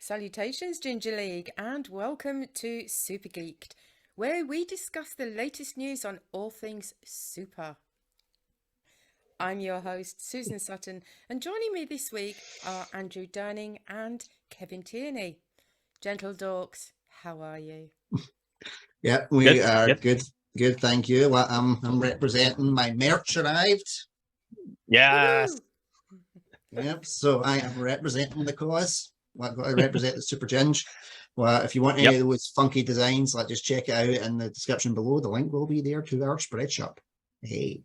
Salutations, Ginger League, and welcome to Super Geeked, where we discuss the latest news on all things super. I'm your host, Susan Sutton, and joining me this week are Andrew Durning and Kevin Tierney. Gentle dorks, how are you? Yeah, we are good. Good, thank you. Well, I'm representing my merch arrived. Yes. Yep, so I am representing the cause. Well, I've got to represent the Super Ginge. Well, if you want any of those funky designs, just check it out in the description below. The link will be there to our spread shop. Hey,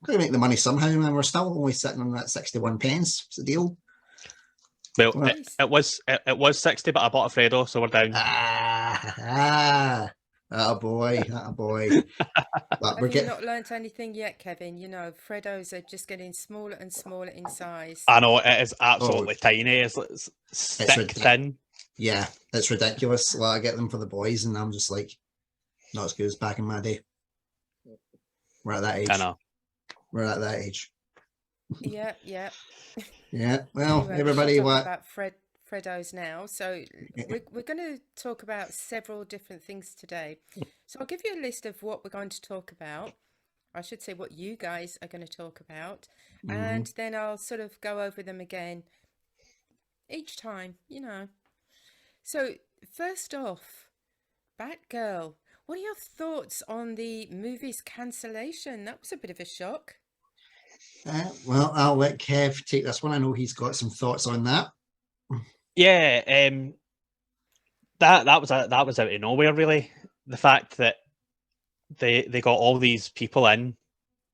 gotta make the money somehow, man. We're still only sitting on that 61 pence. It's a deal. Well, it was 60, but I bought a Fredo, so we're down. Oh boy. But Have you not learnt anything yet, Kevin? You know, Freddos are just getting smaller and smaller in size. I know, it is absolutely tiny. It's stick thin. Yeah, it's ridiculous. Well, I get them for the boys, and I'm just like, not as good as back in my day. We're at that age. I know. We're at that age. Yeah. Yeah, well, anyway, everybody, what about Freddos now? So we're going to talk about several different things today. So I'll give you a list of what we're going to talk about. I should say what you guys are going to talk about, and then I'll sort of go over them again each time, you know. So first off, Batgirl. What are your thoughts on the movie's cancellation? That was a bit of a shock. Well, I'll let Kev take this one. I know he's got some thoughts on that. Yeah, that was out of nowhere, really. The fact that they got all these people in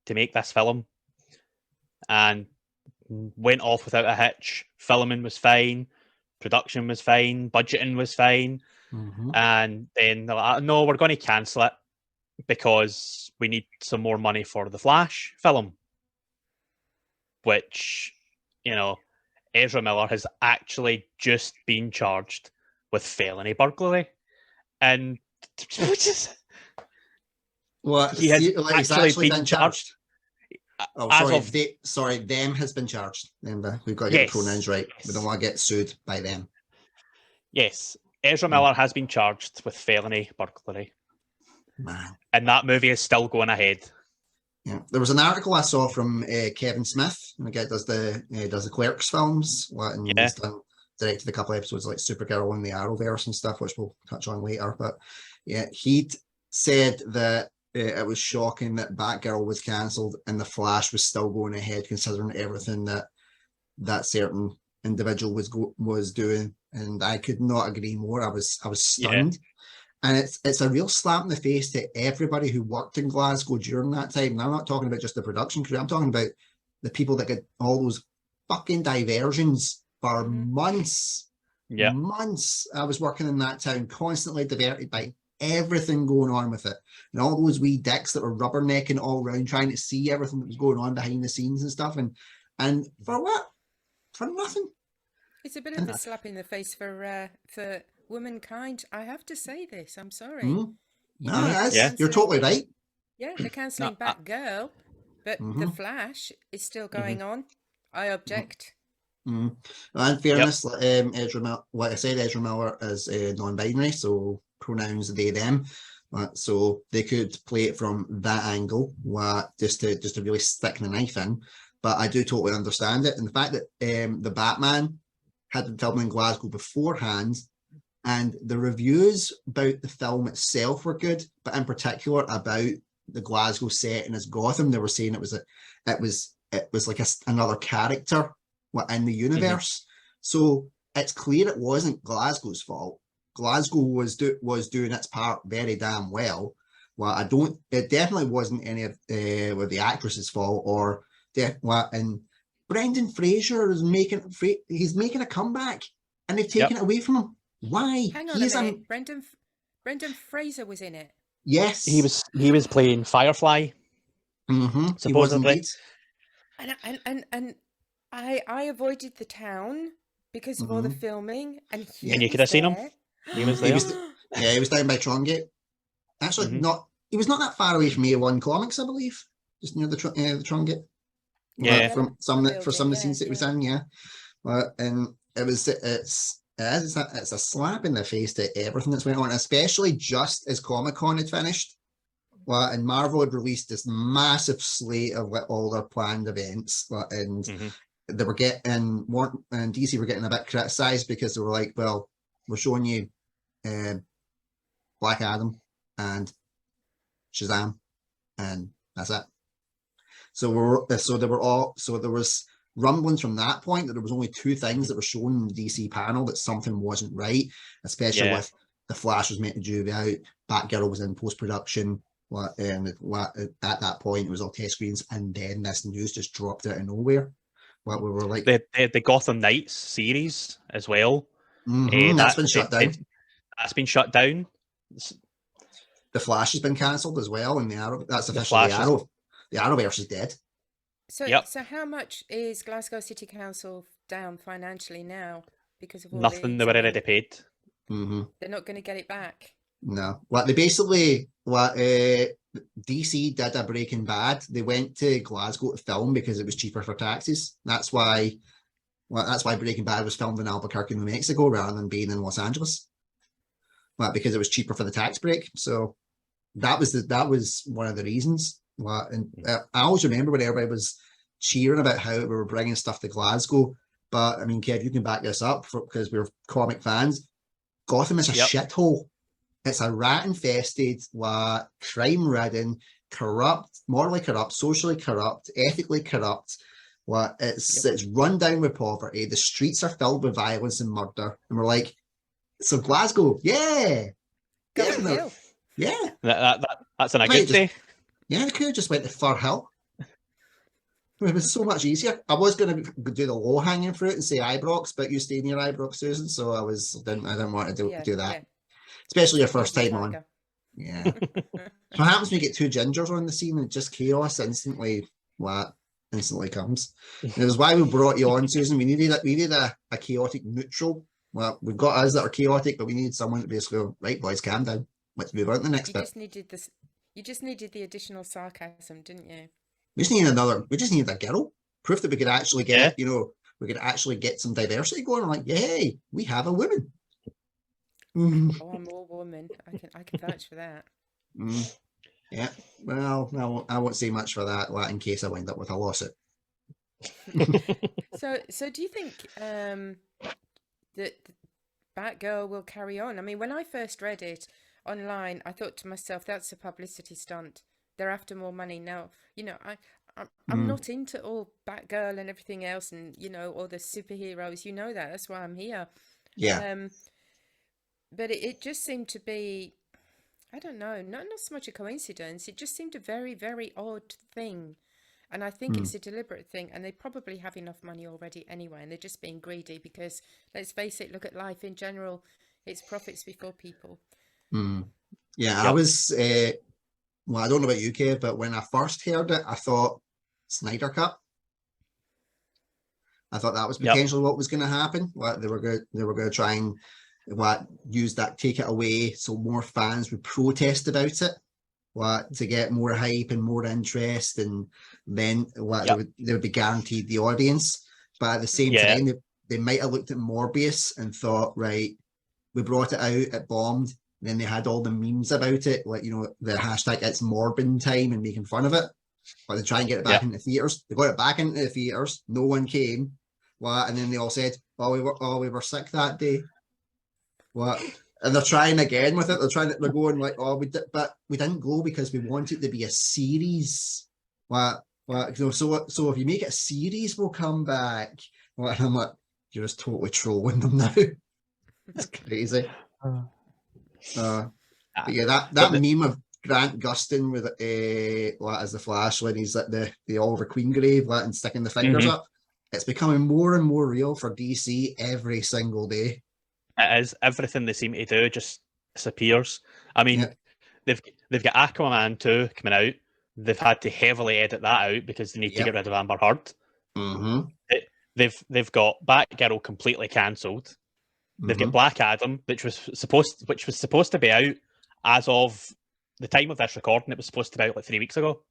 to make this film and went off without a hitch. Filming was fine, production was fine, budgeting was fine, and then they're like, "No, we're going to cancel it because we need some more money for the Flash film." Which, you know, Ezra Miller has actually just been charged with felony burglary, and He's actually been charged. Them has been charged. Remember, we've got to get the pronouns right. We don't want to get sued by them. Yes, Ezra Miller has been charged with felony burglary. Man, and that movie is still going ahead. Yeah, there was an article I saw from Kevin Smith, and the guy does the Clerks films. He's directed a couple of episodes like Supergirl and the Arrowverse and stuff, which we'll touch on later. But yeah, he said that it was shocking that Batgirl was cancelled and the Flash was still going ahead, considering everything that certain individual was doing. And I could not agree more. I was stunned. Yeah. And it's a real slap in the face to everybody who worked in Glasgow during that time. And I'm not talking about just the production crew. I'm talking about the people that get all those fucking diversions for months. Yeah. Months. I was working in that town, constantly diverted by everything going on with it. And all those wee dicks that were rubbernecking all around, trying to see everything that was going on behind the scenes and stuff. And for what? For nothing. It's a bit of a slap in the face for womankind. I have to say this. I'm sorry. No, you're totally right. Yeah, they're cancelling Batgirl, but the Flash is still going on. I object. In fairness, Ezra Miller, like I said, Ezra Miller is non-binary, so pronouns they them. So they could play it from that angle, just to really stick the knife in. But I do totally understand it, and the fact that the Batman had been filming in Glasgow beforehand. And the reviews about the film itself were good, but in particular about the Glasgow setting as Gotham, they were saying it was like another character in the universe. So it's clear it wasn't Glasgow's fault. Glasgow was doing its part very damn well. It definitely wasn't any of the actress's fault and Brendan Fraser is making a comeback, and they've taken it away from him. Why? Hang on a minute. Brendan Fraser was in it. Yes, he was playing Firefly. Supposedly. And I avoided the town because of all the filming, and you could have seen him. He was there. He was down by Trongate. Actually, he was not that far away from A1 Comics, I believe, just near the Trongate. Yeah, for some of the scenes that it was in. Yeah, and it's it is. It's a slap in the face to everything that's went on, especially just as Comic-Con had finished. Well, and Marvel had released this massive slate of all their planned events, and they were getting, and DC were getting a bit criticised because they were like, well, we're showing you Black Adam and Shazam, and that's it. So there was rumblings from that point that there was only two things that were shown in the DC panel, that something wasn't right, especially with the Flash was meant to be out, Batgirl was in post-production, and at that point it was all test screens, and then this news just dropped out of nowhere. What we were like, the Gotham Knights series as well. That's been shut down. That's been shut down. The Flash has been cancelled as well, and the Arrow. That's officially the Arrow. The Arrowverse is dead. So, so how much is Glasgow City Council down financially now because of all nothing? They were already paid. They're not going to get it back. No. They basically DC did a Breaking Bad. They went to Glasgow to film because it was cheaper for taxes. That's why Breaking Bad was filmed in Albuquerque, New Mexico, rather than being in Los Angeles. Because it was cheaper for the tax break. So that was one of the reasons. And I always remember when everybody was cheering about how we were bringing stuff to Glasgow. But I mean, Kev, you can back this up because we're comic fans. Gotham is a shithole. It's a rat-infested, crime-ridden, corrupt, morally corrupt, socially corrupt, ethically corrupt. It's run down with poverty. The streets are filled with violence and murder. And we're like, so Glasgow, yeah. That's a good day. Yeah, they could have just went to Fir Hill. It was so much easier. I was going to do the low hanging fruit and say Ibrox, but you stay near Ibrox, Susan, so I didn't want to do that. Especially your first time on. Yeah. So what happens when you get two gingers on the scene and just chaos instantly comes. And it was why we brought you on, Susan. We needed a chaotic neutral. Well, we've got us that are chaotic, but we need someone to basically go, right, boys, calm down. Let's move on to the next bit. You just needed the additional sarcasm, didn't you? We just needed a girl. Proof that we could actually get, we could actually get some diversity going. I'm like, yay, we have a woman. Oh, I'm all woman. I can vouch for that. Yeah. Well, I won't say much for that in case I wind up with a lawsuit. So do you think that Batgirl will carry on? I mean, when I first read it online, I thought to myself, that's a publicity stunt. They're after more money now. I'm not into all Batgirl and everything else, and all the superheroes. That's why I'm here. Yeah. But it just seemed to be, I don't know, not so much a coincidence. It just seemed a very, very odd thing. And I think it's a deliberate thing. And they probably have enough money already anyway. And they're just being greedy because, let's face it, look at life in general. It's profits before people. Yeah, yep. I was, I don't know about you, Kev, but when I first heard it, I thought Snyder Cut. I thought that was potentially what was going to happen. They were going to try and use that, take it away, so more fans would protest about it, to get more hype and more interest, and then they would be guaranteed the audience. But at the same time, they might have looked at Morbius and thought, right, we brought it out, it bombed. And then they had all the memes about it, the hashtag "It's Morbin time" and making fun of it. But they try and get it back into theaters. They got it back into the theaters. No one came. And then they all said, we were sick that day. And they're trying again with it. They're going like, but we didn't go because we want it to be a series. So if you make it a series, we'll come back. And I'm like, you're just totally trolling them now. It's crazy. But yeah, that meme of Grant Gustin with as the Flash when he's at the Oliver Queen grave and sticking the fingers up, it's becoming more and more real for DC every single day. It is. Everything they seem to do just disappears. I mean, they've got Aquaman 2 coming out. They've had to heavily edit that out because they need to get rid of Amber Heard. They've got Batgirl completely cancelled. They've got Black Adam, which was supposed to be out as of the time of this recording. It was supposed to be out like 3 weeks ago.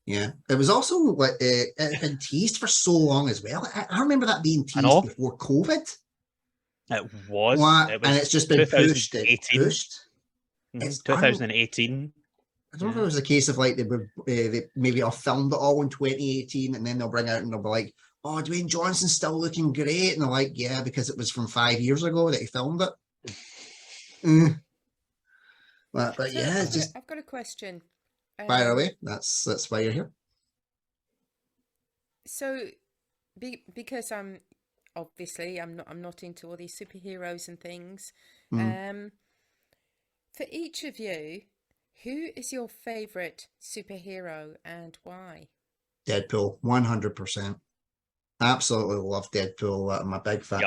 Yeah, it was also it had been teased for so long as well. I remember that being teased before COVID. It was. What? It And was it's just been pushed. 2018. It's 2018. I don't know if it was a case of like they maybe all filmed it all in 2018 and then they'll bring out and they'll be like, oh, Dwayne Johnson's still looking great. And they're like, yeah, because it was from 5 years ago that he filmed it. But So yeah, it's just I've got a question. fire away. That's why you're here. So because I'm not into all these superheroes and things. For each of you, who is your favorite superhero and why? Deadpool, 100%. Absolutely love Deadpool. I'm a big fan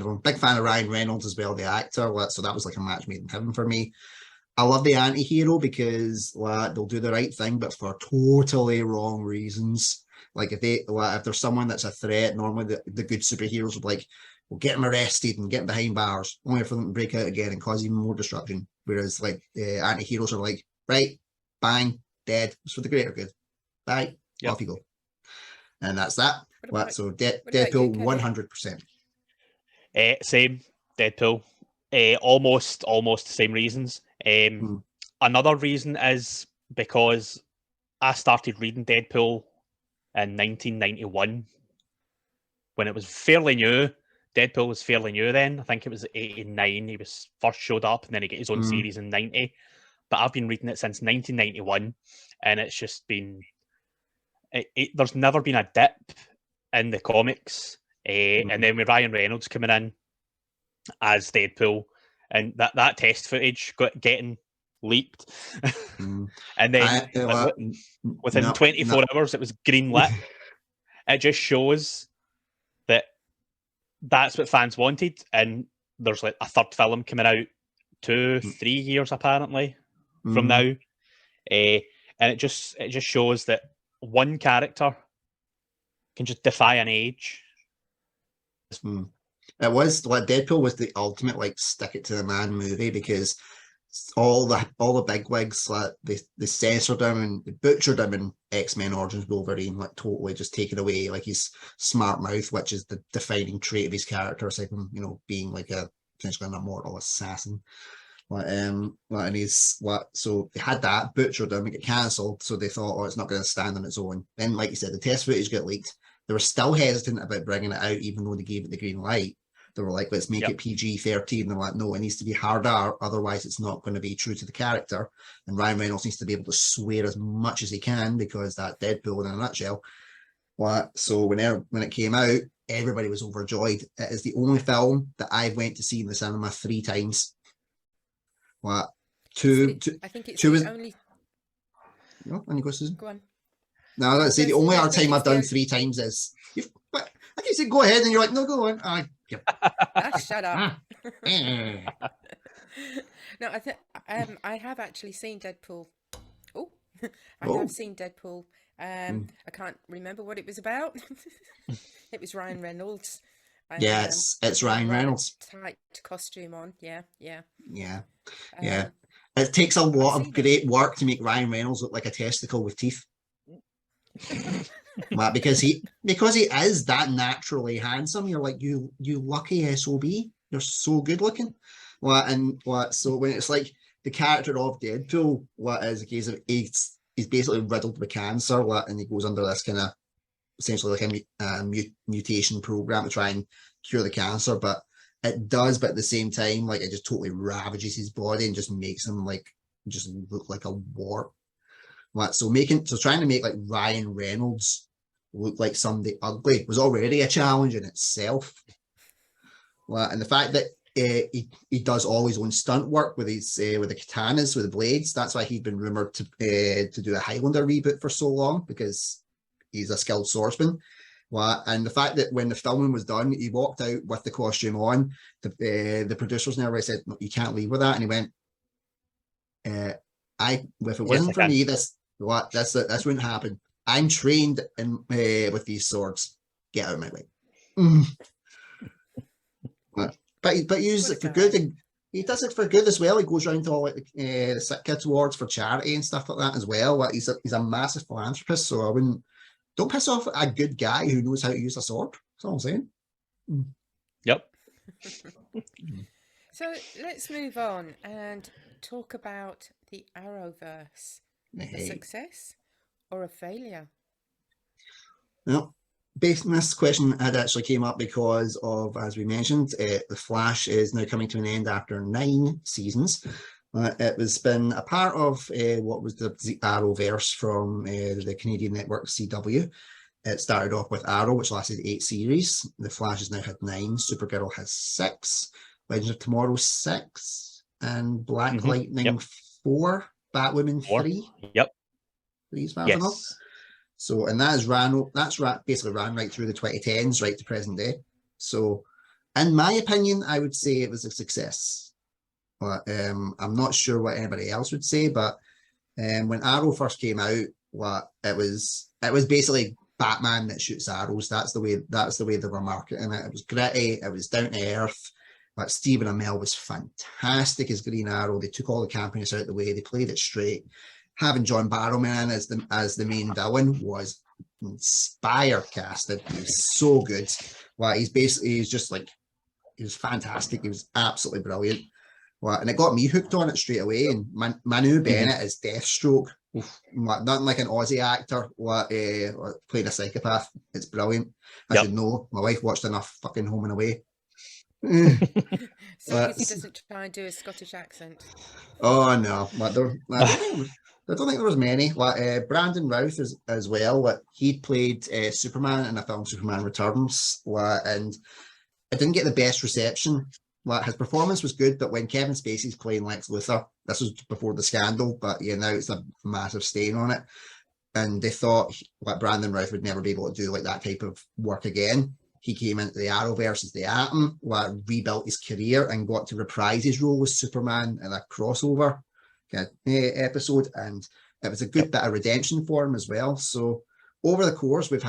of him. Big fan of Ryan Reynolds as well, the actor. So that was like a match made in heaven for me. I love the anti-hero because they'll do the right thing, but for totally wrong reasons. Like if there's someone that's a threat, normally the good superheroes will like, we'll get them arrested and get them behind bars, only for them to break out again and cause even more destruction. Whereas like anti-heroes are like, right, bang, dead. It's for the greater good. Bye, off you go. And that's that. So Deadpool, 100%. Same, Deadpool. Almost the same reasons. Another reason is because I started reading Deadpool in 1991 when it was fairly new. Deadpool was fairly new then. I think it was 89. He was first showed up and then he got his own series in 90. But I've been reading it since 1991 and it's just been... there's never been a dip in the comics. And then with Ryan Reynolds coming in as Deadpool and that test footage getting leaked. And then within 24 hours it was green lit. It just shows that that's what fans wanted, and there's like a third film coming out 2-3 years apparently from now, and it just shows that one character can just defy an age. It was like Deadpool was the ultimate like stick it to the man movie because all the bigwigs like they censored him and they butchered him in X-Men Origins Wolverine, like totally just taken away like his smart mouth, which is the defining trait of his character, aside from being like potentially an immortal assassin. And he's so they had that butchered him, it got cancelled, so they thought, it's not going to stand on its own. Then, like you said, the test footage got leaked. They were still hesitant about bringing it out, even though they gave it the green light. They were like, let's make it PG-13. They're like, no, it needs to be hard R, otherwise it's not going to be true to the character. And Ryan Reynolds needs to be able to swear as much as he can because that Deadpool in a nutshell. So when it came out, everybody was overjoyed. It is the only film that I've went to see in the cinema 3 times. I think it's the only... No, and you go, Susan? Go on. No, I was going to say the only other time I've done 3 times is... I can say go ahead, and you're like, no, go on. Shut up. No, I have actually seen Deadpool. I have seen Deadpool. I can't remember what it was about. It was Ryan Reynolds. Yes, it's Ryan Reynolds. Tight costume on. Yeah. It takes a lot of great work to make Ryan Reynolds look like a testicle with teeth. Because he is that naturally handsome. You're like, you lucky SOB. You're so good looking. So when it's like the character of Deadpool, is a case of he's basically riddled with cancer, and he goes under this kind of essentially like a mutation program to try and cure the cancer, but it does, but at the same time, like it just totally ravages his body and just makes him like just look like a warp. So trying to make like Ryan Reynolds look like somebody ugly was already a challenge in itself. And the fact that he does all his own stunt work with his with the katanas, with the blades, that's why he'd been rumored to do a Highlander reboot for so long, because he's a skilled swordsman. And the fact that when the filming was done, he walked out with the costume on. The producers never said, no, you can't leave with that. And he went, if it wasn't for me, this wouldn't happen. I'm trained with these swords. Get out of my way. But he uses it for good. He does it for good as well. He goes around to all like the Sick Kids Awards for charity and stuff like that as well. He's a massive philanthropist, so don't piss off a good guy who knows how to use a sword. That's all I'm saying. Yep. So let's move on and talk about the Arrowverse. A Hey. success or a failure? Well, based on this question, had actually came up because of, as we mentioned, the Flash is now coming to an end after 9 seasons. It was been a part of what was the Arrowverse from the Canadian network CW. It started off with Arrow, which lasted 8 series. The Flash has now had 9. Supergirl has 6. Legends of Tomorrow 6, and Black Lightning 4. Batwoman 3. Yep. 3 as far as I know. Yes. So, and basically ran right through the 2010s, right to present day. So, in my opinion, I would say it was a success. But I'm not sure what anybody else would say. But when Arrow first came out, it was basically Batman that shoots arrows. That's the way they were marketing it. It was gritty. It was down to earth. But Stephen Amell was fantastic as Green Arrow. They took all the campiness out of the way. They played it straight. Having John Barrowman as the main villain was inspired casted. He was so good. He's just like, he was fantastic. He was absolutely brilliant. And it got me hooked on it straight away. And Manu Bennett is Deathstroke. Nothing like an Aussie actor playing a psychopath. It's brilliant. I should know. My wife watched enough fucking Home and Away. So because he doesn't try and do a Scottish accent. Oh no, I don't think there was many. Brandon Routh as well. He played Superman in the film Superman Returns, and it didn't get the best reception. His performance was good, but when Kevin Spacey's playing Lex Luthor, this was before the scandal, but yeah, now it's a massive stain on it. And they thought Brandon Routh would never be able to do like that type of work again. He came into the Arrowverse as the Atom, rebuilt his career and got to reprise his role with Superman in a crossover episode, and it was a good bit of redemption for him as well. So over the course, we've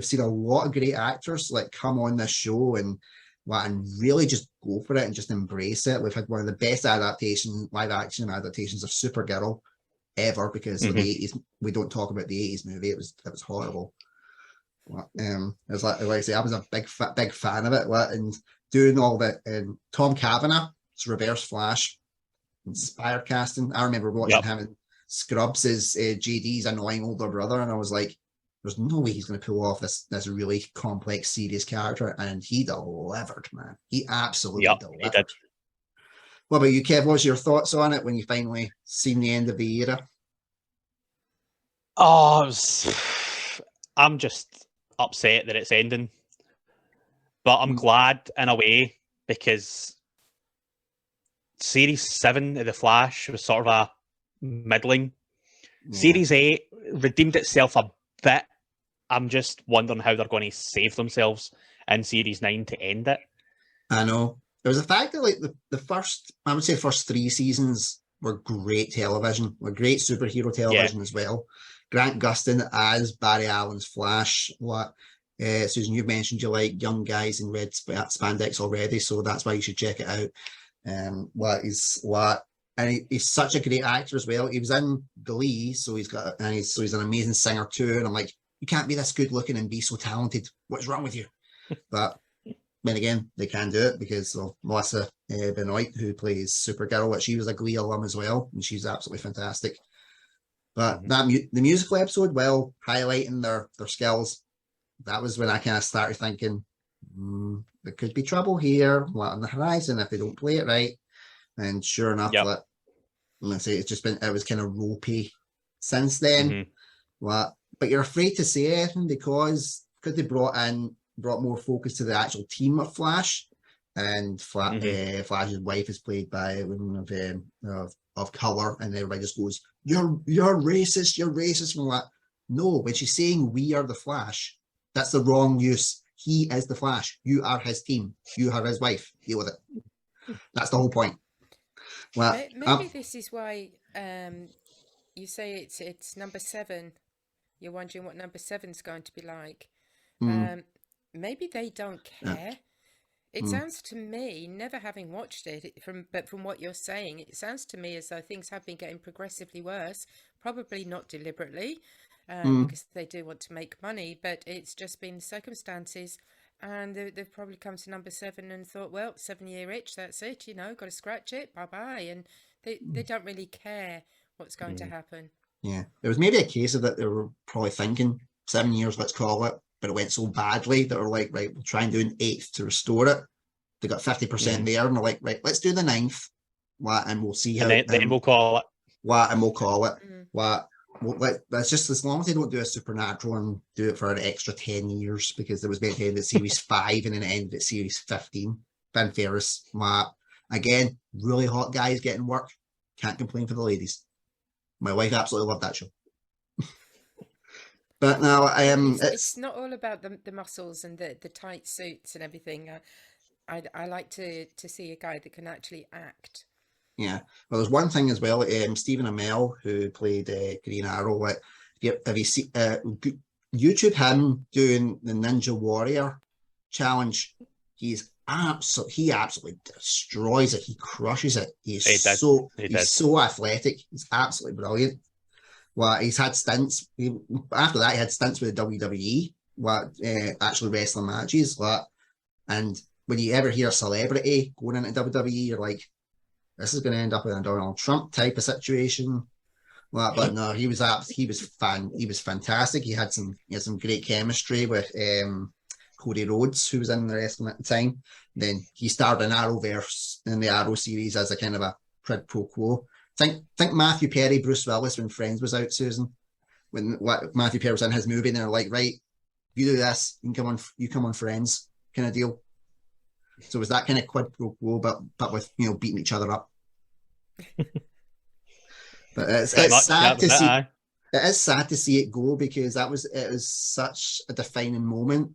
seen a lot of great actors like come on this show and really just go for it and just embrace it. We've had one of the best live action adaptations of Supergirl ever, because of the 80s. We don't talk about the 80s movie. It was horrible. It was like I say, I was a big fan of it. And doing all that, Tom Cavanagh's Reverse Flash, inspired casting. I remember watching him in Scrubs as JD's annoying older brother, and I was like, there's no way he's going to pull off this really complex, serious character, and he delivered, man. He absolutely delivered. He did. What about you, Kev? What's your thoughts on it when you finally seen the end of the era? Oh, I'm just upset that it's ending, but I'm glad in a way, because Series 7 of The Flash was sort of a middling. Series 8 redeemed itself a bit. I'm just wondering how they're going to save themselves in Series 9 to end it. I know. There was the fact that like the first 3 seasons were great television, were great superhero television as well. Grant Gustin as Barry Allen's Flash. Susan, you've mentioned you like young guys in red spandex already, so that's why you should check it out. He's such a great actor as well. He was in Glee, so he's an amazing singer too. And I'm like, you can't be this good looking and be so talented. What's wrong with you? But then again, they can do it because of Melissa Benoit, who plays Supergirl, she was a Glee alum as well, and she's absolutely fantastic. But the musical episode, highlighting their skills, that was when I kind of started thinking, there could be trouble here on the horizon if they don't play it right. And sure enough, it was kind of ropey since then. But you're afraid to say anything because they brought more focus to the actual team of Flash, and Flash's wife is played by a woman of color, and everybody just goes, "You're racist, you're racist." And no, when she's saying we are the Flash, that's the wrong use. He is the Flash. You are his team. You are his wife. Deal with it. That's the whole point. Well, maybe this is why you say it's number 7. You're wondering what number 7's going to be like. Maybe they don't care. It sounds to me, never having watched it, but from what you're saying, it sounds to me as though things have been getting progressively worse. Probably not deliberately, because they do want to make money, but it's just been circumstances and they've probably come to number 7 and thought, well, 7-year itch, that's it, got to scratch it, bye-bye. And they don't really care what's going to happen. Yeah, it was maybe a case of that they were probably thinking 7 years, let's call it, but it went so badly that we're like, right, we'll try and do an 8th to restore it. They got 50% there, and they're like, right, let's do the 9th, and we'll see how. And then we'll call it. And we'll call it. That's just as long as they don't do a Supernatural and do it for an extra 10 years, because there was meant to end at series 5 and then it ended at series 15. Ben Ferris, again, really hot guys getting work. Can't complain for the ladies. My wife absolutely loved that show. But now, it's not all about the muscles and the tight suits and everything. I like to see a guy that can actually act. Yeah, well, there's one thing as well. Stephen Amell, who played Green Arrow, have you seen YouTube him doing the Ninja Warrior challenge? He absolutely destroys it. He crushes it. He's so athletic. He's absolutely brilliant. Well, he's had stints. After that, he had stints with the WWE, actually wrestling matches. And when you ever hear a celebrity going into WWE, you're like, this is going to end up in a Donald Trump type of situation. But no, he was fantastic. He had some great chemistry with Cody Rhodes, who was in the wrestling at the time. Then he starred in Arrowverse in the Arrow series as a kind of a quid pro quo. Think Matthew Perry, Bruce Willis when Friends was out, Susan. When Matthew Perry was in his movie, and they're like, right, you do this, you come on Friends kind of deal. So it was that kind of quid pro quo, but with beating each other up. But it's sad to see. It is sad to see it go, because it was such a defining moment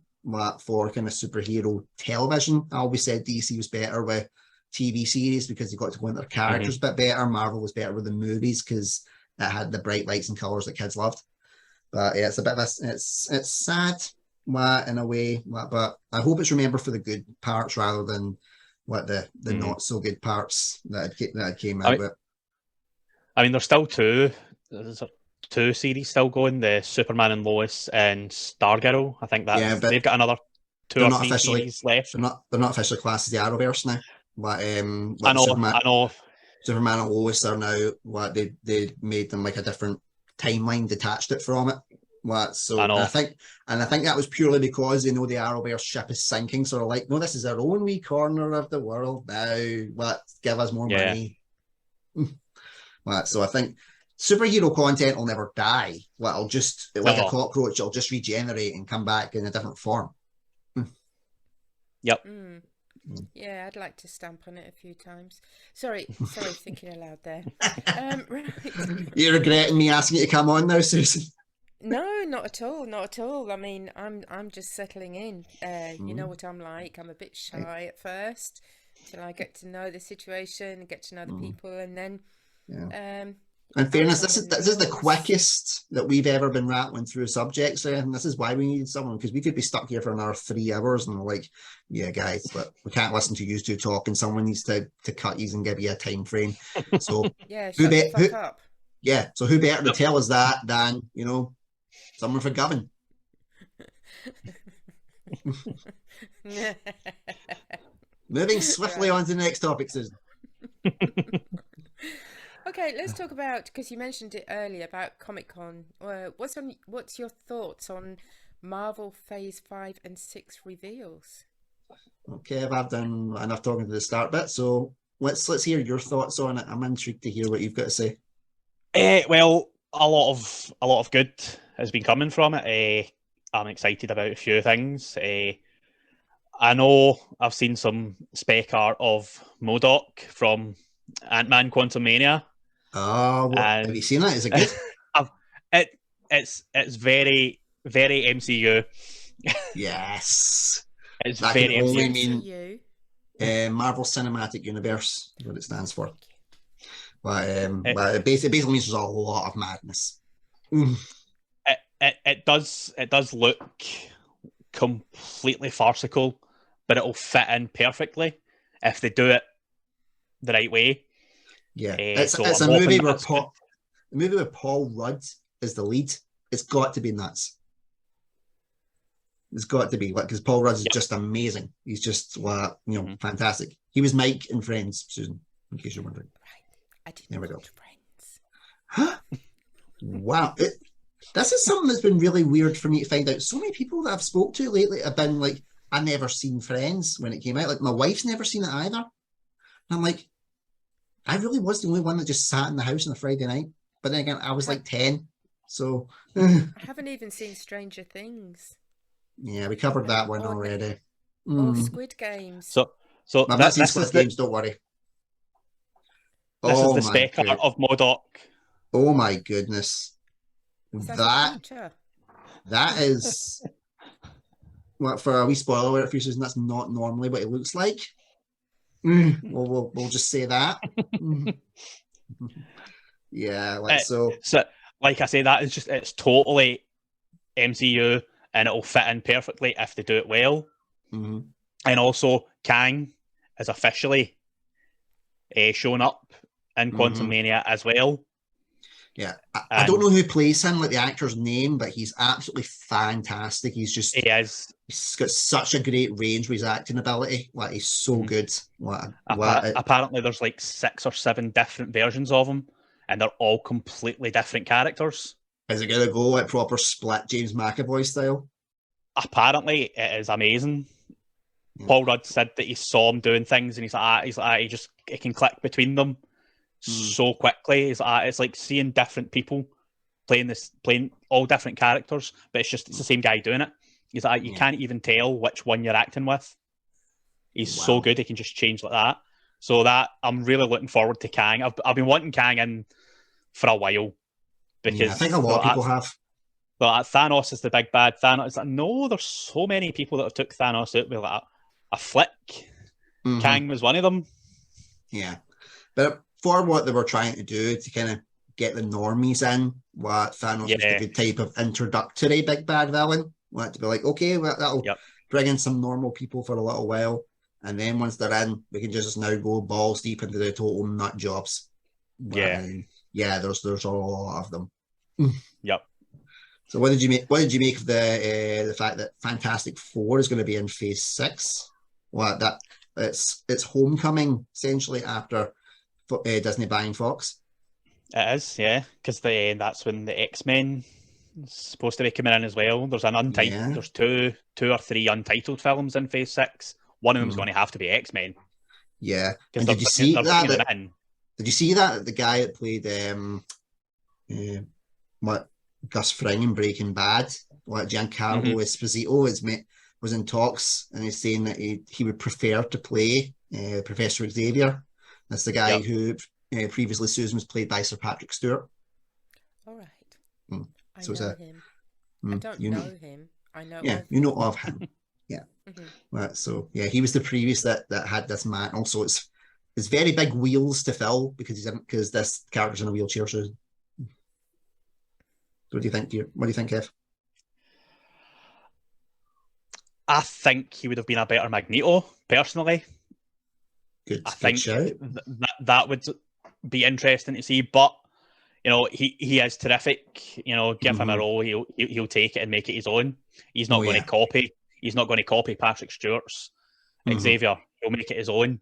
for kind of superhero television. I always said DC was better with TV series because they got to go into their characters a bit better. Marvel was better with the movies because it had the bright lights and colors that kids loved. But yeah, it's a bit of it's sad in a way, but I hope it's remembered for the good parts rather than the not so good parts that came out with. I mean, there's still two series still going, the Superman and Lois and Stargirl. I think they've got another 2 or 3 series left. They're not officially classed as the Arrowverse now. I know. Superman and Lois are now they made them like a different timeline, detached it from it. I think that was purely because they know the Arrowverse ship is sinking, so they're like, no, this is our own wee corner of the world now. Give us more money. So I think superhero content will never die. It'll just a cockroach, it'll just regenerate and come back in a different form. Yep. Yeah, I'd like to stamp on it a few times. Sorry, thinking aloud there. Right. You're regretting me asking you to come on now, Susan? No, not at all. I mean, I'm just settling in. You know what I'm like. I'm a bit shy at first till I get to know the situation, get to know the people, and then. In fairness, this is the quickest that we've ever been rattling through subjects, and this is why we need someone, because we could be stuck here for another 3 hours and we're like, yeah, guys, but we can't listen to you two talk, and someone needs to cut you and give you a time frame. So shut the fuck up. Yeah, so who better to tell us that than someone for Govan? Moving swiftly on to the next topic, Susan. Okay, let's talk about, because you mentioned it earlier, about Comic-Con. What's your thoughts on Marvel Phase 5 and 6 reveals? Okay, I've done enough talking to the start bit, so let's hear your thoughts on it. I'm intrigued to hear what you've got to say. Well, a lot of good has been coming from it. I'm excited about a few things. I know I've seen some spec art of MODOK from Ant-Man Quantumania. Oh, have you seen that? Is it good? It's very, very MCU. Yes. It's that very can only MCU. mean Marvel Cinematic Universe is what it stands for. But it basically means there's a lot of madness. It does look completely farcical, but it'll fit in perfectly if they do it the right way. Yeah, it's a movie where Paul Rudd is the lead. It's got to be nuts. It's got to be because Paul Rudd is Yep. just amazing. He's just Mhm. fantastic. He was Mike in Friends, Susan, in case you're wondering. Right. I There we didn't go. watch Friends. Huh? Wow. This is something that's been really weird for me to find out. So many people that I've spoke to lately have been like, I never seen Friends when it came out. Like my wife's never seen it either. And I'm like, I really was the only one that just sat in the house on a Friday night. But then again, I was like 10. So I haven't even seen Stranger Things yeah, we covered that one or already. Squid Games. So I've not seen this is Squid Games, don't worry. this is Oh the my spec art good. of MODOK. Oh my goodness. Is that a That creature? that is for a wee spoiler alert for you, Susan, that's not normally what it looks like. We'll just say that. Yeah, like so. So, like I say, that is it's totally MCU, and it'll fit in perfectly if they do it well. Mhm. And also, Kang is officially shown up in Quantum Mhm. Mania as well. Yeah, I And don't know who plays him, like the actor's name, but he's absolutely fantastic. he is. He's got such a great range with his acting ability. Like he's so Mhm. good. Apparently, there's like 6 or 7 different versions of him, and they're all completely different characters. Is it gonna go like proper split James McAvoy style? Apparently, it is amazing. Yeah. Paul Rudd said that he saw him doing things, and he can click between them so quickly. It's like seeing different people playing all different characters, but it's the same guy doing it. He's like, you can't even tell which one you're acting with. He's so good; he can just change like that. So that I'm really looking forward to Kang. I've been wanting Kang in for a while because I think a lot of people have. But Thanos is the big bad. Thanos is like, no, there's so many people that have took Thanos out with like a flick. Mhm. Kang was one of them. Yeah, but for what they were trying to do to kind of get the normies in, what Thanos was the good type of introductory big bad villain. Want to be like, okay, well, that'll bring in some normal people for a little while, and then once they're in, we can just now go balls deep into the total nut jobs. And there's a lot of them. Yep. So what did you make? What did you make of the fact that Fantastic Four is going to be in Phase 6? Well, that it's homecoming essentially after Disney buying Fox. It is, yeah, because that's when the X-Men is supposed to be coming in as well. There's an untitled. There's two or three untitled films in Phase 6. One of them's going to have to be X-Men. Yeah, and did you see that? Did you see that the guy that played Gus Fring in Breaking Bad, like Giancarlo Esposito, was in talks, and he's saying that he would prefer to play Professor Xavier. That's the guy who previously Susan was played by Sir Patrick Stewart. All right. I so know him. I don't know him. I know. Yeah, you know of him. Yeah. So yeah, he was the previous that had this man. Also, it's very big wheels to fill because this character's in a wheelchair. So, what do you think? What do you think, Kev? I think he would have been a better Magneto, personally. Good. I think that would be interesting to see, but you know, he is terrific. You know, give him a role, he'll take it and make it his own. He's not going to copy. He's not going to copy Patrick Stewart's Xavier. He'll make it his own.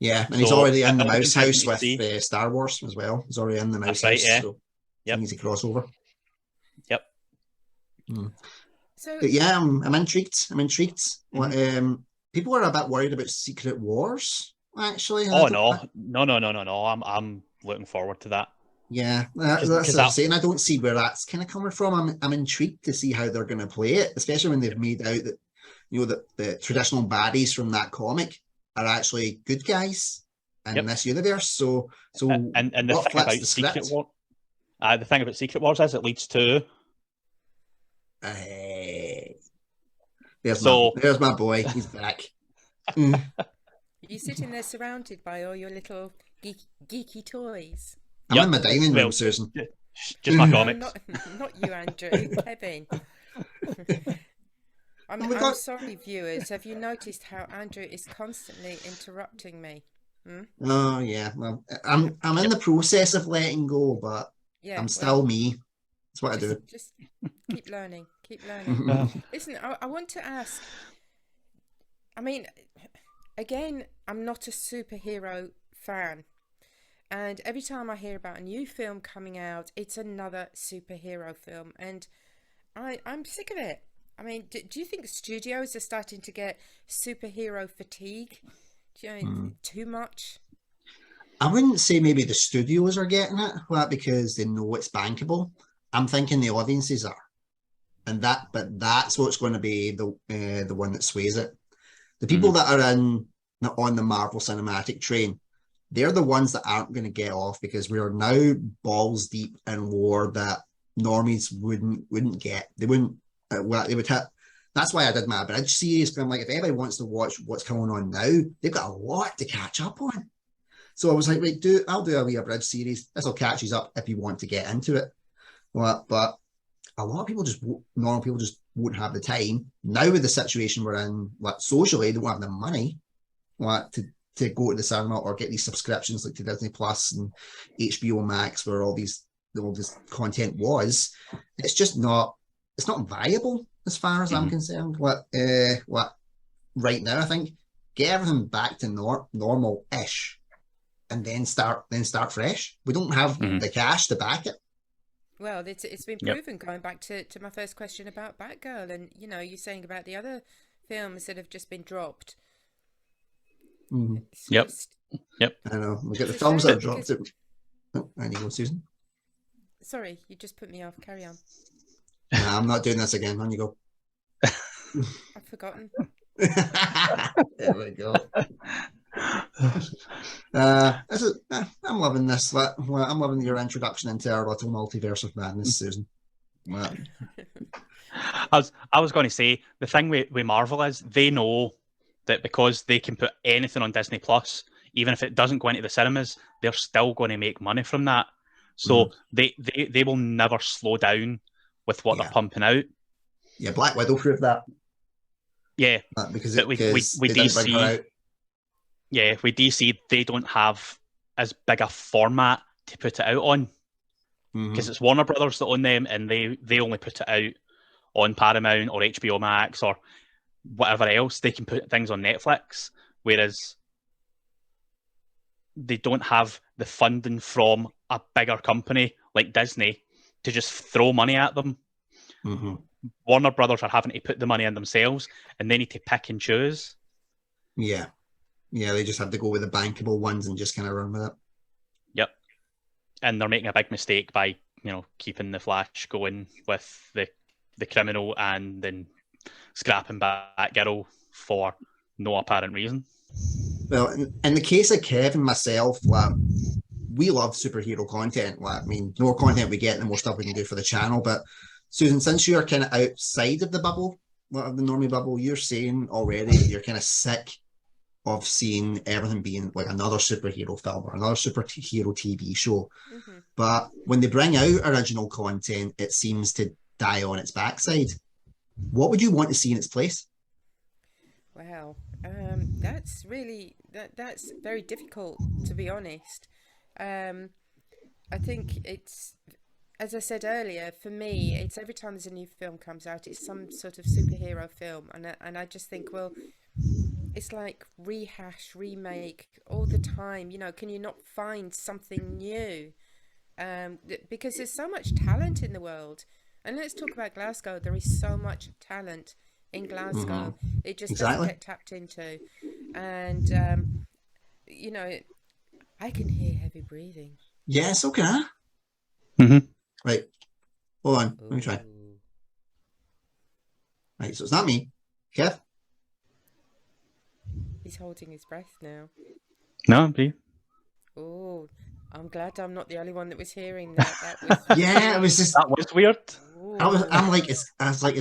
Yeah, and he's already in the Mouse House with Star Wars as well. He's already in the Mouse House, so it's an easy crossover. Yep. So but yeah, I'm intrigued. People are a bit worried about Secret Wars, actually. No. I'm looking forward to that. Yeah, that's what I'm saying. I don't see where that's kind of coming from. I'm intrigued to see how they're going to play it, especially when they've made out that that the traditional baddies from that comic are actually good guys in this universe. So and the thing about Secret Wars, the thing about Secret Wars is it leads to. There's my boy. He's back. You're sitting there surrounded by all your little geeky toys. I'm in my dining room, Susan. Just my comics. Not you, Andrew. Kevin. I'm sorry, viewers. Have you noticed how Andrew is constantly interrupting me? Oh yeah. Well, I'm in the process of letting go, but I'm still me. That's what I do. Just keep learning. Keep learning. Mhm. Listen, I want to ask. I mean, again, I'm not a superhero fan. And every time I hear about a new film coming out, it's another superhero film. And I'm sick of it. I mean, do you think studios are starting to get superhero fatigue? Do you know, too much? I wouldn't say maybe the studios are getting it, well, because they know it's bankable. I'm thinking the audiences are, but that's what's going to be the one that sways it. The people that are on the Marvel Cinematic train, they're the ones that aren't going to get off because we are now balls deep in war that normies wouldn't get. They wouldn't. Well, they would hit. That's why I did my bridge series. But I'm like, if anybody wants to watch what's going on now, they've got a lot to catch up on. So I was like, right, I'll do a wee bridge series. This will catch you up if you want to get into it. Well, but a lot of people normal people just won't have the time. Now with the situation we're in, like socially, they won't have the money like, to go to the cinema or get these subscriptions like to Disney Plus and HBO Max where all this content was. It's just not viable as far as I'm concerned. What right now I think get everything back to normal-ish and then start fresh. We don't have the cash to back it. Well, it's been proven going back to my first question about Batgirl, and you know, you're saying about the other films that have just been dropped. Yep. I know. We get the films that are dropped. Oh, I need to go, Susan. Sorry, you just put me off. Carry on. Nah, I'm not doing this again. On you go. I've forgotten. There we go. I'm loving this. I'm loving your introduction into our little multiverse of madness, Susan. I was going to say the thing with Marvel is they know that because they can put anything on Disney Plus, even if it doesn't go into the cinemas, they're still going to make money from that. So they will never slow down with what they're pumping out. Yeah, Black Widow proved that. Yeah, because with DC, with DC, they don't have as big a format to put it out on because it's Warner Brothers that own them, and they only put it out on Paramount or HBO Max or whatever else. They can put things on Netflix, whereas they don't have the funding from a bigger company like Disney to just throw money at them. Warner Brothers are having to put the money in themselves, and they need to pick and choose. Yeah, they just have to go with the bankable ones and just kind of run with it. Yep, and they're making a big mistake by keeping the Flash going with the criminal and then scrapping Batgirl for no apparent reason. Well, in the case of Kev and myself, we love superhero content. I mean, the more content we get, the more stuff we can do for the channel. But Susan, since you're kind of outside of the bubble, of the normie bubble, you're saying already that you're kind of sick of seeing everything being like another superhero film or another superhero TV show. But when they bring out original content, it seems to die on its backside. What would you want to see in its place? Wow, that's really that's very difficult, to be honest. I think it's, as I said earlier, for me, it's every time there's a new film comes out, it's some sort of superhero film, and I just think, well, it's like rehash, remake all the time. You know, can you not find something new? Because there's so much talent in the world, and let's talk about Glasgow. There is so much talent in Glasgow. It just doesn't get tapped into, and you know, I can hear heavy breathing. Yeah, so can I. Right, hold on. Let me try. Right, so it's not me. Kev? He's holding his breath now. No, me. Oh, I'm glad I'm not the only one that was hearing that. That was yeah, it was just that was weird. I'm like, it's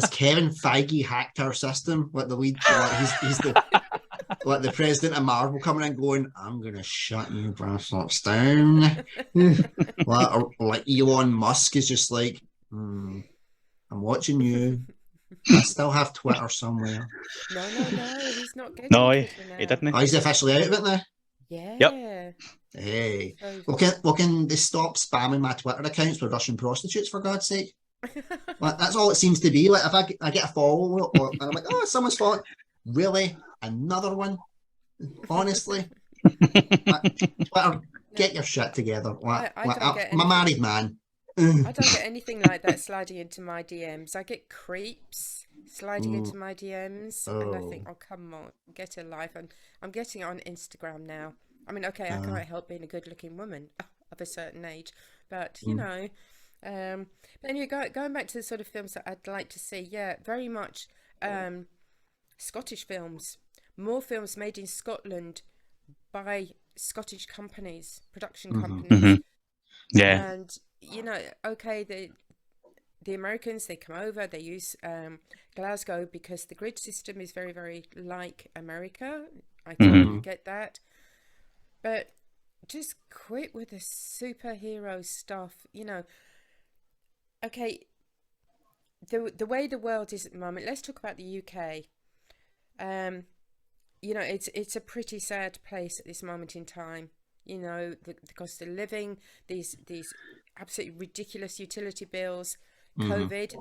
Kevin Feige hacked our system. Like the lead, he's the like the president of Marvel coming in going, I'm gonna shut you bastards down. like Elon Musk is just like, I'm watching you. I still have Twitter somewhere. No, he's not getting No, Twitter now. he didn't. Oh, he's officially out of it now? Yeah. Yep. Hey. Well, can they stop spamming my Twitter accounts with Russian prostitutes, for God's sake? Like, that's all it seems to be. Like if I get a follow or and I'm like, oh, someone's following. Really, another one? Honestly, like, Twitter, No, get your shit together. I don't get I'm a anything. married man. I don't get anything like that sliding into my DMs. I get creeps sliding Mm, into my DMs, and I think, oh, oh, come on, get a life. And I'm getting it on Instagram now. I mean, okay, I uh, can't help being a good-looking woman of a certain age, but you mm, know. But anyway, going back to the sort of films that I'd like to see, yeah, very much Scottish films, more films made in Scotland by Scottish companies, production mm-hmm, Hmm. companies, Yeah. and you know, okay, the Americans, they come over, they use Glasgow because the grid system is very, very like America. I Hmm. totally get that, but just quit with the superhero stuff. You know, okay, the way the world is at the moment. Let's talk about the UK. Um, you know, it's a pretty sad place at this moment in time. You know, the cost of living, these absolutely ridiculous utility bills, mm-hmm, COVID,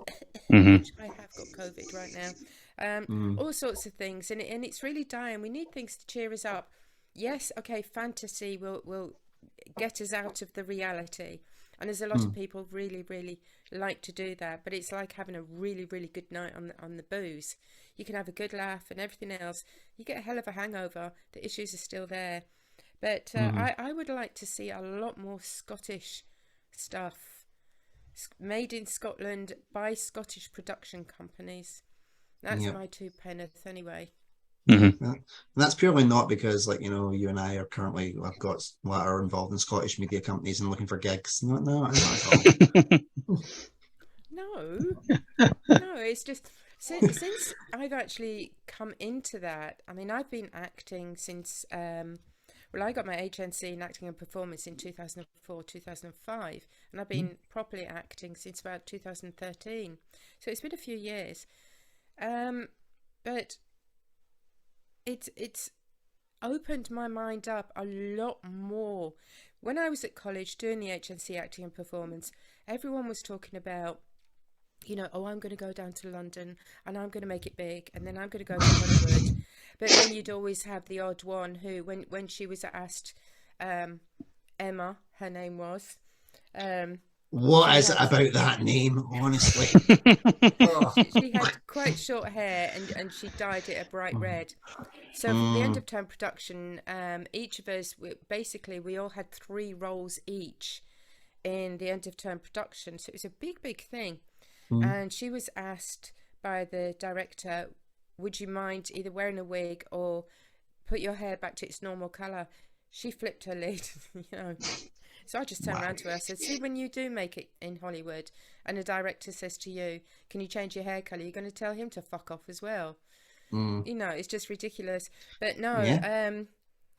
Hmm. which I have got COVID right now, mm, all sorts of things, and it's really dire. We need things to cheer us up. Yes, okay, fantasy will get us out of the reality, and there's a lot of mm, people really, really like to do that, but it's like having a really, really good night on the booze. You can have a good laugh and everything else. You get a hell of a hangover. The issues are still there. But mm-hmm, I would like to see a lot more Scottish stuff made in Scotland by Scottish production companies. That's yeah. my two penneth anyway. Hmm. Yeah. And that's purely not because, like, you and I are currently, I've got what are involved in Scottish media companies and looking for gigs. No, no, not at all. No, no, it's just since I've actually come into that. I mean, I've been acting since well, I got my HNC in acting and performance in 2004, 2005, and I've been properly acting since about 2013. So it's been a few years. Um, but it's opened my mind up a lot more. When I was at college doing the HNC acting and performance, everyone was talking about, you know, oh, I'm going to go down to London and I'm going to make it big, and then I'm going to go to Hollywood. But then you'd always have the odd one who, when she was asked, Emma, her name was, um, What she is it had about that name, honestly? Oh. she had quite short hair, and she dyed it a bright red. So for the end Mm, of term production, each of us, basically, we all had 3 roles each in the end of term production. So it was a big, big thing. mm. And she was asked by the director, would you mind either wearing a wig or put your hair back to its normal colour? She flipped her lid, you know. So I just turned Wow. around to her and said, see, when you do make it in Hollywood and a director says to you, can you change your hair colour? You're going to tell him to fuck off as well. Mm, You know, it's just ridiculous. But no, yeah.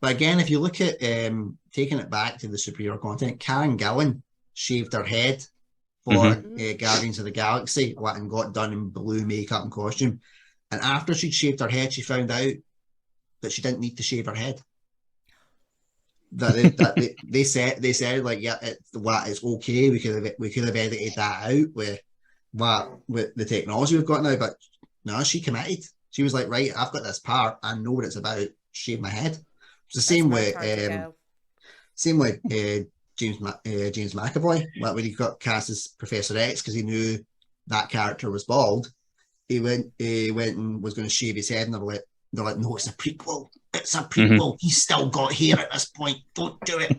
But again, if you look at taking it back to the superhero content, Karen Gillan shaved her head for Hmm. mm, Guardians of the Galaxy and got done in blue makeup and costume. And after she'd shaved her head, she found out that she didn't need to shave her head. They said like, yeah, it's okay. We could have edited that out with the technology we've got now. But no, she committed. She was like, right, I've got this part. I know what it's about. Shave my head. It's the that's same my way. kind of girl. Same way. James McAvoy. Like when he got cast as Professor X because he knew that character was bald. He went and was going to shave his head, and they're like, no, it's a prequel. It's a Hmm. prequel. He's still got hair at this point. Don't do it.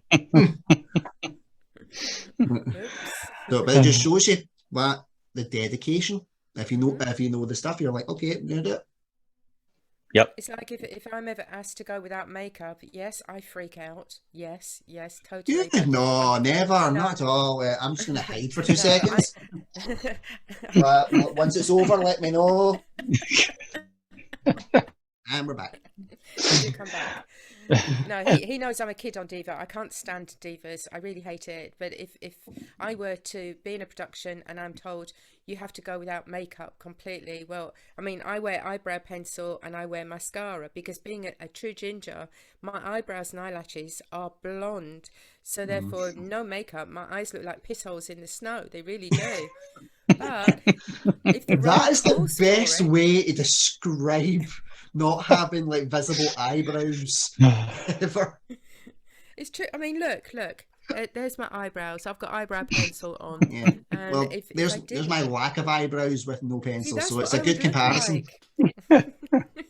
Oops. So, but it just shows you what the dedication. If you know, Mm. if you know the stuff, you're like, okay, I'm gonna do it. Yep. It's like if I'm ever asked to go without makeup, yes, I freak out. Yes, yes, Yeah, totally. But no, never, no, not at all. I'm just gonna hide for two no, I seconds. Once it's over, let me know. And we're back. I do come back. No, he knows I'm a kid on Diva. I can't stand divas. I really hate it. But if I were to be in a production and I'm told you have to go without makeup completely, well, I mean, I wear eyebrow pencil and I wear mascara because being a true ginger, my eyebrows and eyelashes are blonde. So Mm. therefore, no makeup. My eyes look like piss holes in the snow. They really do. But if the role That is the calls best for it, way to describe not having like visible eyebrows ever. it's true. I mean, look. There's my eyebrows. I've got eyebrow pencil on, Yeah. and Well, if I there's my didn't, lack of eyebrows with no see, pencil, that's so what it's a I would good look comparison. like.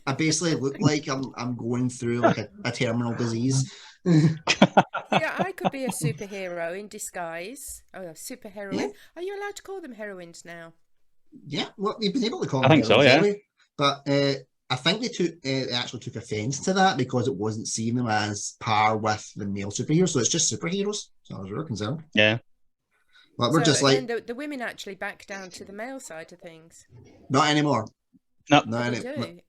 I basically look like I'm going through like a terminal disease. Yeah, I could be a superhero in disguise. Oh, a Yeah, superheroine. Are you allowed to call them heroines now? yeah. Well, you've been able to call I them think so, heroines yeah. anyway, but I think they actually took offence to that because it wasn't seen them as par with the male superheroes, so it's just superheroes. So I was really concerned. Yeah. But we're So just again, like, the women actually back down to the male side of things. not anymore. No. No, Oh, they do.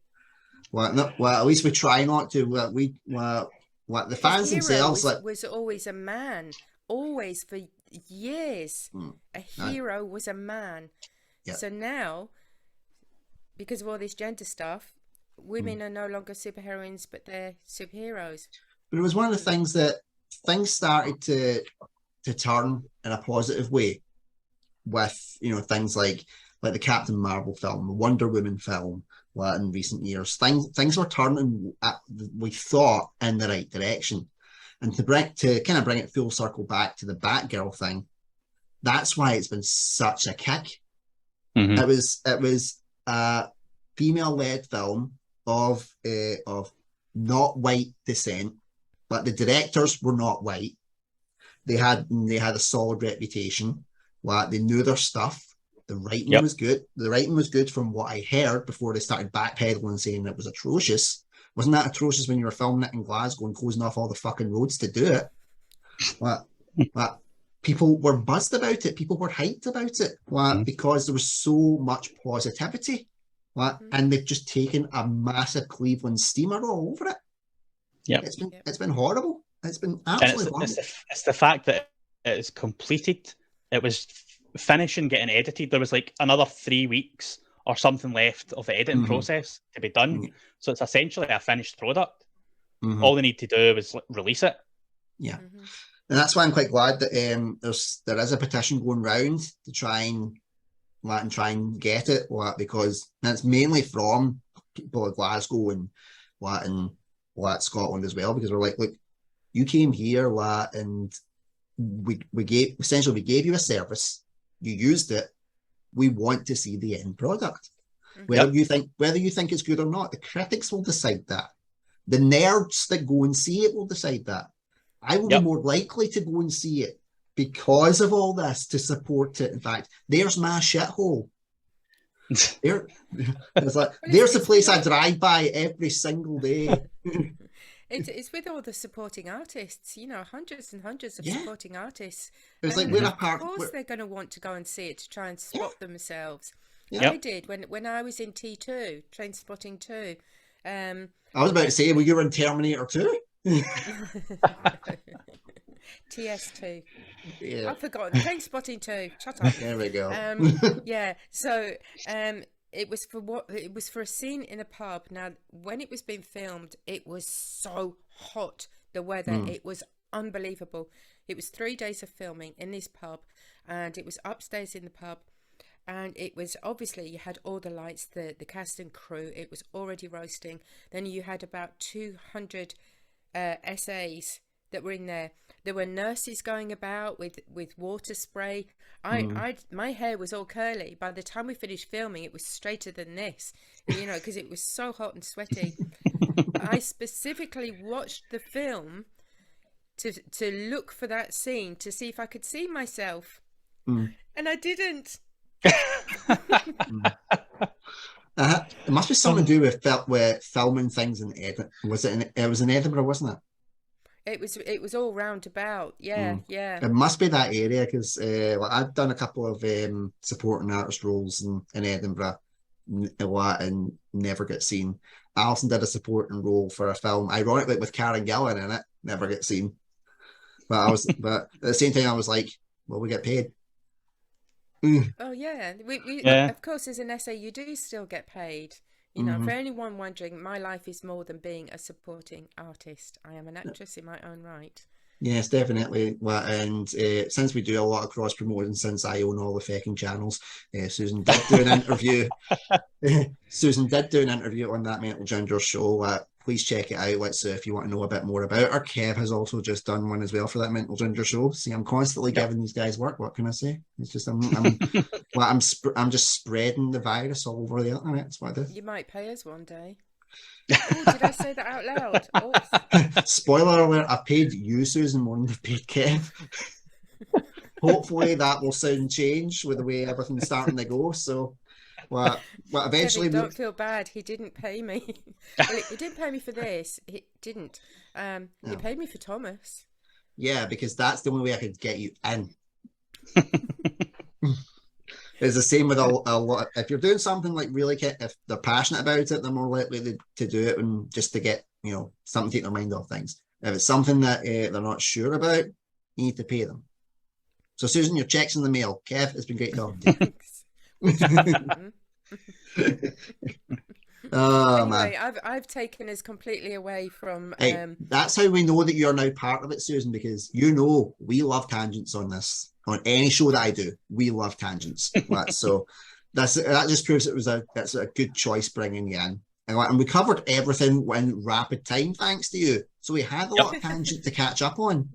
well, no, well, at least we try not to. The Because fans hero themselves, like, was always a man, always for years. A no, hero was a man. yeah, So now, because of all this gender stuff, women are no longer superheroines, but they're superheroes. but it was one of the things that things started to turn in a positive way with things like the Captain Marvel film, the Wonder Woman film. In recent years, things were turning, we thought, in the right direction, and to kind of bring it full circle back to the Batgirl thing. That's why it's been such a kick. Mm-hmm. It was a female-led film of not white descent, but the directors were not white. They had a solid reputation. They knew their stuff. The writing was good. The writing was good from what I heard before they started backpedaling and saying it was atrocious. Wasn't that atrocious when you were filming it in Glasgow and closing off all the fucking roads to do it? But people were buzzed about it. People were hyped about it because there was so much positivity. And they've just taken a massive Cleveland steamer all over it. Yeah, it's been horrible. It's been absolutely horrible. It's the fact that it is completed. It was finishing getting edited. There was like another 3 weeks or something left of the editing process to be done. So it's essentially a finished product. All they need to do is release it. Yeah. And that's why I'm quite glad that there is a petition going round to try and get it, because it's mainly from people at Glasgow and Scotland as well, because we're like, look, you came here and we gave you a service, you used it, we want to see the end product. Whether you think it's good or not, the critics will decide that. The nerds that go and see it will decide that. I will be more likely to go and see it because of all this, to support it. In fact, there's my shithole. There's the place I drive by every single day. It's with all the supporting artists, hundreds and hundreds of supporting artists. It's like of course they're going to want to go and see it to try and spot themselves. I did when I was in T2, Train Spotting 2. I was about to say, well, you were in Terminator 2? TS2. Yeah. I've forgotten. Train Spotting 2. Shut up. There we go. Yeah. So it was for a scene in a pub. Now, when it was being filmed, it was so hot. The weather, it was unbelievable. It was 3 days of filming in this pub, and it was upstairs in the pub. And it was, obviously, you had all the lights, the cast and crew. It was already roasting. Then you had about 200 SAs that were in there. There were nurses going about with water spray. My hair was all curly. By the time we finished filming, it was straighter than this, because it was so hot and sweaty. I specifically watched the film to look for that scene, to see if I could see myself, and I didn't. It must be something to do with filming things in Edinburgh. It was in Edinburgh, wasn't it? It was all round about, yeah. It must be that area, because I've done a couple of supporting artist roles in Edinburgh, and never get seen. Alison did a supporting role for a film, ironically with Karen Gillan in it, never get seen. But at the same time, I was like, well, we get paid. Oh yeah, we Yeah. Of course, as an essay, you do still get paid. For anyone wondering, my life is more than being a supporting artist. I am an actress in my own right. Yes, definitely. Well, and since we do a lot of cross promoting, since I own all the fucking channels, Susan did do an interview. Susan did do an interview on that Mental Ginger show. Please check it out. If you want to know a bit more about her. Kev has also just done one as well for that Mental Ginger show. See, I'm constantly Yep. giving these guys work. What can I say? It's just I'm just spreading the virus all over the internet. That's what I do. You might pay us one day. Oh, did I say that out loud? Oh. Spoiler alert, I paid you, Susan, more than I paid Kev. Hopefully that will soon change with the way everything's starting to go. So, well eventually... Kevin, don't feel bad. He didn't pay me. Well, he didn't pay me for this. He didn't. He paid me for Thomas. Yeah, because that's the only way I could get you in. It's the same with a lot. If you're doing something like really, if they're passionate about it, they're more likely to do it and just to get, something to take their mind off things. If it's something that they're not sure about, you need to pay them. So, Susan, your check's in the mail. Kev, it's been great talking to you. Oh, anyway, man. I've taken us completely away from. Hey, that's how we know that you're now part of it, Susan, because we love tangents on this. On any show that I do, we love tangents. So that just proves that's a good choice bringing you in. And we covered everything in rapid time, thanks to you. So we had a lot of tangent to catch up on.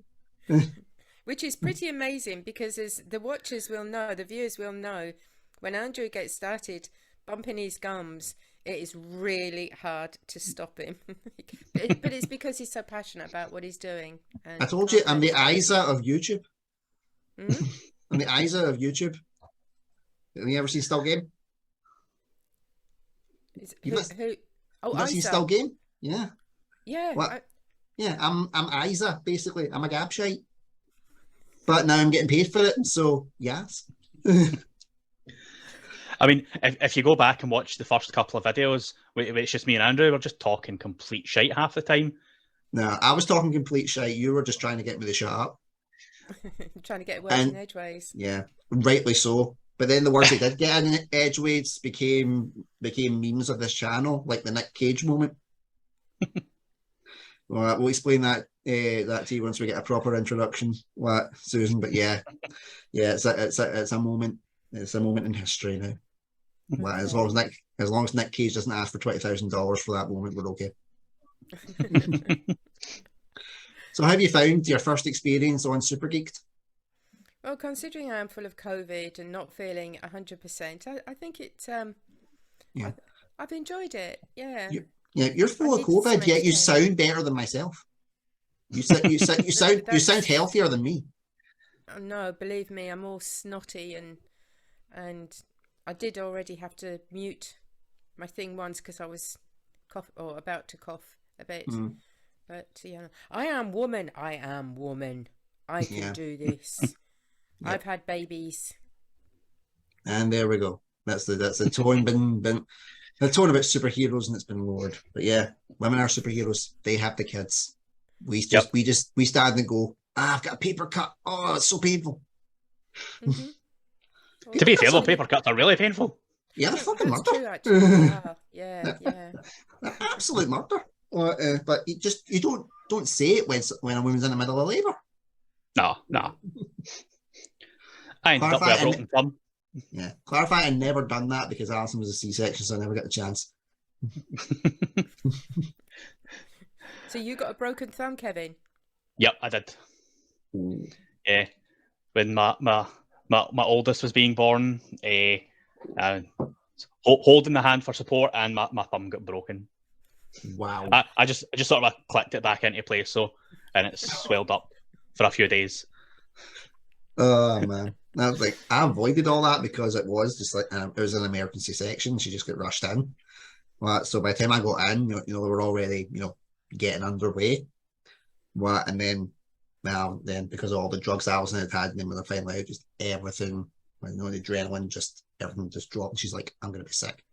Which is pretty amazing because, as the watchers will know, the viewers will know, when Andrew gets started bumping his gums, it is really hard to stop him. But it's because he's so passionate about what he's doing. And I told you, I'm the Isa of YouTube. Mm-hmm. I'm the Isa of YouTube. Have you ever seen Still Game? Oh, I've seen Isa. Still Game? Yeah. Yeah. What? Yeah, I'm Isa, basically. I'm a gabshite. But now I'm getting paid for it, so yes. I mean, if you go back and watch the first couple of videos, it's just me and Andrew, we're just talking complete shite half the time. No, I was talking complete shite. You were just trying to get me to shut up. Trying to get words in edgeways. Yeah, rightly so. But then the words they did get in edgeways became memes of this channel, like the Nick Cage moment. Well, we'll explain that to you once we get a proper introduction, Susan. But yeah, it's a moment. It's a moment in history now. Well, as long as Nick Cage doesn't ask for $20,000 for that moment, we're okay. So, have you found your first experience on Super Geeked? Well, considering I am full of COVID and not feeling 100%, I think it. Yeah, I've enjoyed it. Yeah. You're full of COVID, yet you sound better than myself. You sound healthier than me. No, believe me, I'm all snotty and I did already have to mute my thing once because I was about to cough a bit. But I am woman. I can do this. Yep. I've had babies. And there we go. That's the tone been the tone about superheroes, and it's been lowered. But yeah, women are superheroes. They have the kids. We stand and go, I've got a paper cut. Oh, it's so painful. To be fair, though, paper cuts are really painful. Yeah, they're fucking murder. True, actually. Yeah. They're absolute murder. But you don't say it when a woman's in the middle of labour. No. I ended up with a broken thumb. Yeah, clarify. I never done that because Alison was a C-section, so I never got the chance. So you got a broken thumb, Kevin? Yep, I did. Yeah, when my oldest was being born, holding the hand for support, and my thumb got broken. Wow! I just sort of clicked it back into place, and it swelled up for a few days. Oh man, I was like, I avoided all that because it was just like it was an emergency section. She just got rushed in. So by the time I got in, they were already getting underway. And then because of all the drugs Alison had, and then when I finally out, just everything, the adrenaline, everything just dropped. She's like, I'm gonna be sick.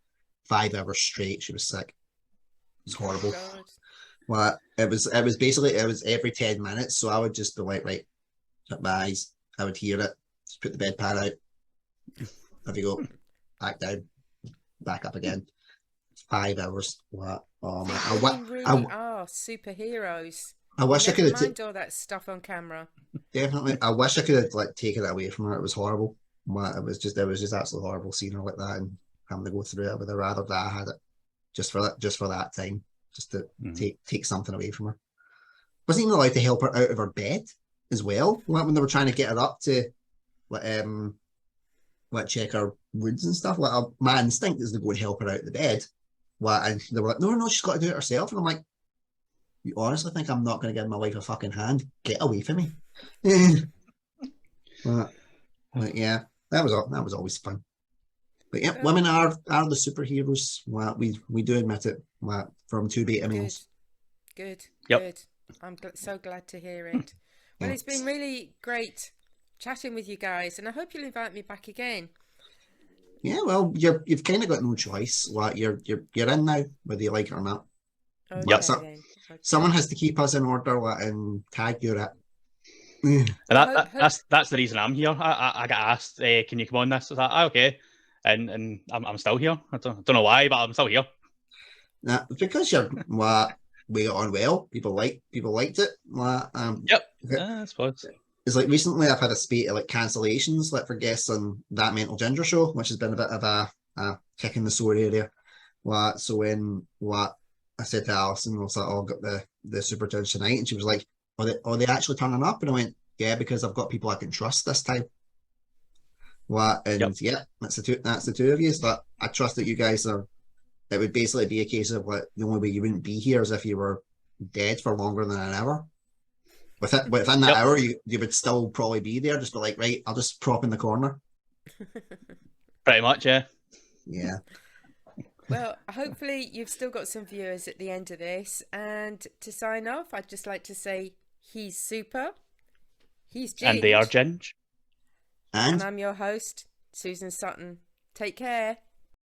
5 hours straight, she was sick. It's horrible. Well, it was basically every 10 minutes. So I would just be like, right, shut my eyes. I would hear it. Just put the bedpan out. There you go. Back down. Back up again. 5 hours. What? Oh my! Women really are superheroes. I wish I Never could have mind all that stuff on camera. definitely. I wish I could have like taken it away from her. It was horrible. But it was just absolutely horrible seeing her like that and having to go through it. I would have rather that I had it just for that time, just to take something away from her. Wasn't even allowed to help her out of her bed as well. Like when they were trying to get her up to like check her wounds and stuff. Like my instinct is to go and help her out of the bed. And they were like, no, she's got to do it herself. And I'm like, you honestly think I'm not going to give my wife a fucking hand? Get away from me. but yeah, that was always fun. But yeah, women are the superheroes. Well, we do admit it. From two beta males. Good. Yep. I'm so glad to hear it. Well, it's been really great chatting with you guys, and I hope you'll invite me back again. Yeah, well, you've kind of got no choice. Like you're in now, whether you like it or not. Okay, Okay. Someone has to keep us in order and tag you at. And that's the reason I'm here. I got asked, can you come on this? I was like, okay, and I'm still here. I don't know why, but I'm still here. Nah, because we got on well. People liked it. Yep. I suppose. It's like recently I've had a spate of like cancellations, like for guests on That Mental Ginger show, which has been a bit of a kick in the sore area. So when I said to Alison, I was like, "Oh, I've got the super judge tonight," and she was like, "Are they actually turning up?" And I went, "Yeah, because I've got people I can trust this time." Yeah, that's the two of you. So I trust that you guys are. It would basically be a case of like the only way you wouldn't be here is if you were dead for longer than an hour. Within that hour, you would still probably be there. Just be like, right, I'll just prop in the corner. Pretty much, yeah. Yeah. Well, hopefully you've still got some viewers at the end of this. And to sign off, I'd just like to say he's super. He's Ginge. And they are Ginge. And I'm your host, Susan Sutton. Take care.